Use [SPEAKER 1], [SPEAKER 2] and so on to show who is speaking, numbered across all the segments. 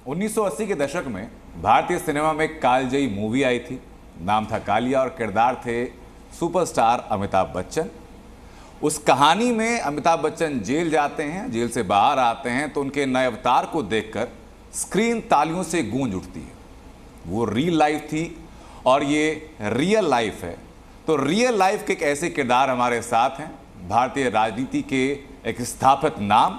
[SPEAKER 1] 1980 के दशक में भारतीय सिनेमा में एक कालजयी मूवी आई थी। नाम था कालिया और किरदार थे सुपरस्टार अमिताभ बच्चन। उस कहानी में अमिताभ बच्चन जेल जाते हैं, जेल से बाहर आते हैं तो उनके नए अवतार को देखकर स्क्रीन तालियों से गूंज उठती है। वो रियल लाइफ थी और ये रियल लाइफ है। तो रियल लाइफ के एक ऐसे किरदार हमारे साथ हैं, भारतीय राजनीति के एक स्थापित नाम,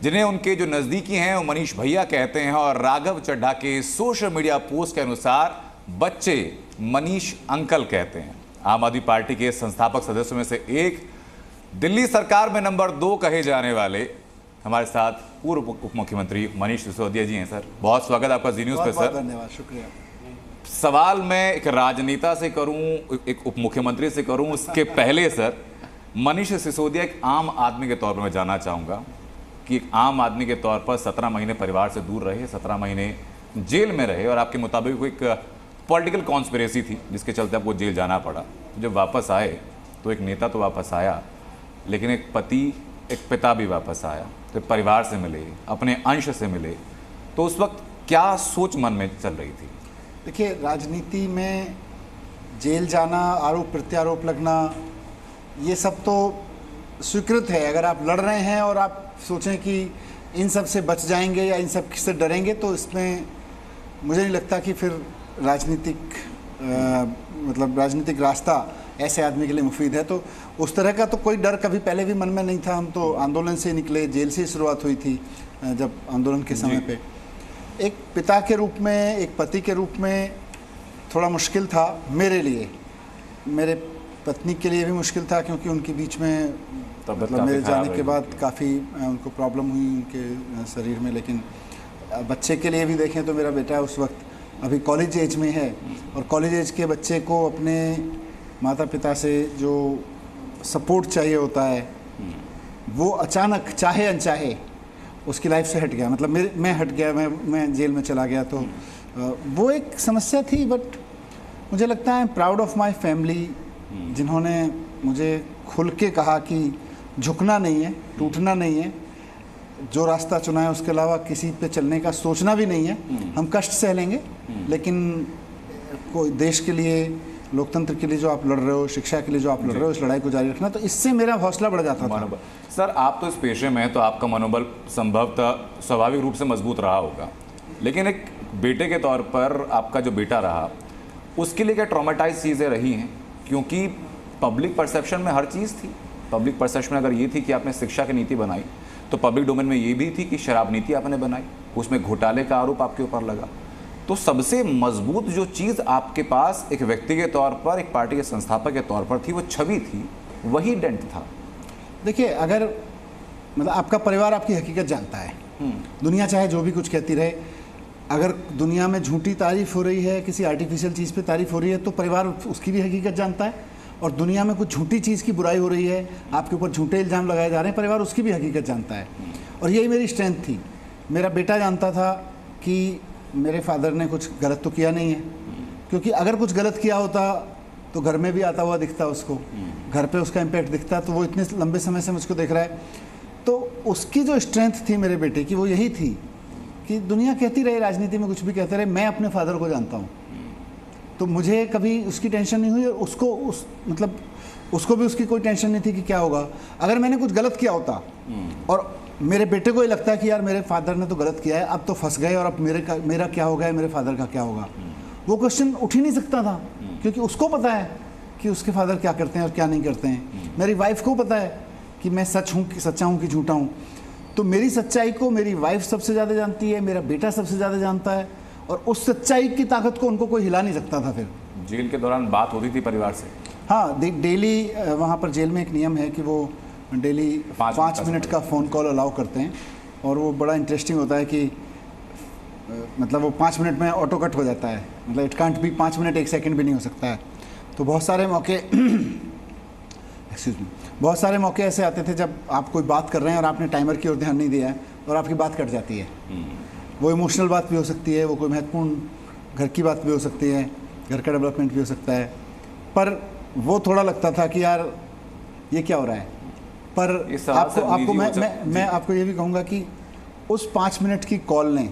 [SPEAKER 1] जिन्हें उनके जो नज़दीकी हैं वो मनीष भैया कहते हैं और राघव चड्ढा के सोशल मीडिया पोस्ट के अनुसार बच्चे मनीष अंकल कहते हैं। आम आदमी पार्टी के संस्थापक सदस्यों में से एक, दिल्ली सरकार में नंबर 2 कहे जाने वाले हमारे साथ पूर्व उप मुख्यमंत्री मनीष सिसोदिया जी हैं। सर, बहुत स्वागत आपका जी न्यूज़ पे। सर,
[SPEAKER 2] धन्यवाद, शुक्रिया।
[SPEAKER 1] सवाल मैं एक राजनेता से करूं, एक उप मुख्यमंत्री से करूं, उसके पहले सर मनीष सिसोदिया एक आम आदमी के तौर पर मैं जानना चाहूँगा कि एक आम आदमी के तौर पर 17 महीने परिवार से दूर रहे, 17 महीने जेल में रहे और आपके मुताबिक कोई एक पॉलिटिकल कॉन्स्पिरेसी थी जिसके चलते आपको जेल जाना पड़ा। जब वापस आए तो एक नेता तो वापस आया, लेकिन एक पति, एक पिता भी वापस आया, तो परिवार से मिले, अपने अंश से मिले, तो उस वक्त क्या सोच मन में चल रही थी?
[SPEAKER 2] देखिए, राजनीति में जेल जाना, आरोप प्रत्यारोप लगना, ये सब तो स्वीकृत है। अगर आप लड़ रहे हैं और आप सोचें कि इन सब से बच जाएंगे या इन सब से डरेंगे, तो इसमें मुझे नहीं लगता कि फिर राजनीतिक रास्ता ऐसे आदमी के लिए मुफीद है। तो उस तरह का तो कोई डर कभी पहले भी मन में नहीं था। हम तो आंदोलन से निकले, जेल से शुरुआत हुई थी। जब आंदोलन के समय पे एक पिता के रूप में, एक पति के रूप में थोड़ा मुश्किल था मेरे लिए। मेरे पत्नी के लिए भी मुश्किल था, क्योंकि उनके बीच में मतलब मेरे जाने के बाद काफ़ी उनको प्रॉब्लम हुई उनके शरीर में। लेकिन बच्चे के लिए भी देखें तो मेरा बेटा उस वक्त अभी कॉलेज एज में है, और कॉलेज एज के बच्चे को अपने माता पिता से जो सपोर्ट चाहिए होता है, वो अचानक चाहे अनचाहे उसकी लाइफ से हट गया। मतलब मैं हट गया, मैं जेल में चला गया। तो वो एक समस्या थी। बट मुझे लगता है प्राउड ऑफ माय फैमिली, जिन्होंने मुझे खुल के कहा कि झुकना नहीं है, टूटना नहीं है, जो रास्ता चुना है उसके अलावा किसी पे चलने का सोचना भी नहीं है। हम कष्ट सह लेंगे, लेकिन कोई देश के लिए, लोकतंत्र के लिए जो आप लड़ रहे हो, शिक्षा के लिए जो आप लड़ रहे हो, इस लड़ाई को जारी रखना। तो इससे मेरा हौसला बढ़ जाता था।
[SPEAKER 1] सर, आप तो इस पेशे में हैं तो आपका मनोबल संभवतः स्वाभाविक रूप से मजबूत रहा होगा, लेकिन एक बेटे के तौर पर आपका जो बेटा रहा, उसके लिए क्या ट्रॉमेटाइज चीज़ें रही हैं? क्योंकि पब्लिक परसेप्शन में हर चीज़ थी। पब्लिक परसेप्शन अगर ये थी कि आपने शिक्षा की नीति बनाई, तो पब्लिक डोमेन में ये भी थी कि शराब नीति आपने बनाई, उसमें घोटाले का आरोप आपके ऊपर लगा। तो सबसे मजबूत जो चीज़ आपके पास एक व्यक्ति के तौर पर, एक पार्टी के संस्थापक के तौर पर थी, वो छवि थी, वही डेंट था।
[SPEAKER 2] देखिए, अगर मतलब आपका परिवार आपकी हकीकत जानता है, दुनिया चाहे जो भी कुछ कहती रहे, अगर दुनिया में झूठी तारीफ हो रही है, किसी आर्टिफिशियल चीज़ पे तारीफ हो रही है, तो परिवार उसकी भी हकीकत जानता है। और दुनिया में कुछ झूठी चीज़ की बुराई हो रही है, आपके ऊपर झूठे इल्ज़ाम लगाए जा रहे हैं, परिवार उसकी भी हकीकत जानता है। और यही मेरी स्ट्रेंथ थी। मेरा बेटा जानता था कि मेरे फादर ने कुछ गलत तो किया नहीं है, क्योंकि अगर कुछ गलत किया होता तो घर में भी आता हुआ दिखता उसको, घर पे उसका इम्पैक्ट दिखता। तो वो इतने लंबे समय से मुझको देख रहा है। तो उसकी जो स्ट्रेंथ थी मेरे बेटे की, वो यही थी कि दुनिया कहती रहे, राजनीति में कुछ भी कहते रहे, मैं अपने फादर को जानता हूँ। तो मुझे कभी उसकी टेंशन नहीं हुई, और उसको भी उसकी कोई टेंशन नहीं थी कि क्या होगा। अगर मैंने कुछ गलत किया होता और मेरे बेटे को ये लगता है कि यार मेरे फादर ने तो गलत किया है, अब तो फंस गए, और अब मेरा क्या होगा, मेरे फादर का क्या होगा, वो क्वेश्चन उठ ही नहीं सकता था। क्योंकि उसको पता है कि उसके फादर क्या करते हैं और क्या नहीं करते हैं। मेरी वाइफ को पता है कि मैं सच्चा हूँ कि झूठा हूँ। तो मेरी सच्चाई को मेरी वाइफ सबसे ज़्यादा जानती है, मेरा बेटा सबसे ज़्यादा जानता है, और उस सच्चाई की ताकत को उनको कोई हिला नहीं सकता था। फिर
[SPEAKER 1] जेल के दौरान बात होती थी परिवार से?
[SPEAKER 2] हाँ, डेली वहाँ पर जेल में एक नियम है कि वो डेली 5 मिनट का फ़ोन कॉल अलाउ करते हैं, और वो बड़ा इंटरेस्टिंग होता है कि मतलब वो 5 मिनट में ऑटो कट हो जाता है। मतलब it can't be 5 minute 1 second भी नहीं हो सकता है। तो बहुत सारे मौके एक्सक्यूज मी, बहुत सारे मौके ऐसे आते थे जब आप कोई बात कर रहे हैं और आपने टाइमर की ओर ध्यान नहीं दिया है और आपकी बात कट जाती है। वो इमोशनल बात भी हो सकती है, वो कोई महत्वपूर्ण घर की बात भी हो सकती है, घर का डेवलपमेंट भी हो सकता है। पर वो थोड़ा लगता था कि यार ये क्या हो रहा है। पर आपको मैं आपको ये भी कहूँगा कि उस 5 मिनट की कॉल ने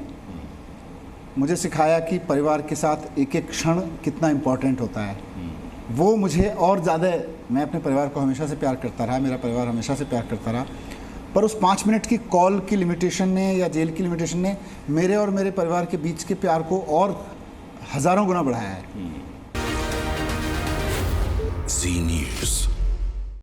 [SPEAKER 2] मुझे सिखाया कि परिवार के साथ एक एक क्षण कितना इम्पोर्टेंट होता है। वो मुझे और ज़्यादा, मैं अपने परिवार को हमेशा से प्यार करता रहा, मेरा परिवार हमेशा से प्यार करता रहा, पर उस 5 मिनट की कॉल की लिमिटेशन ने या जेल की लिमिटेशन ने मेरे और मेरे परिवार के बीच के प्यार को और हज़ारों गुना बढ़ाया है।
[SPEAKER 3] Zee News.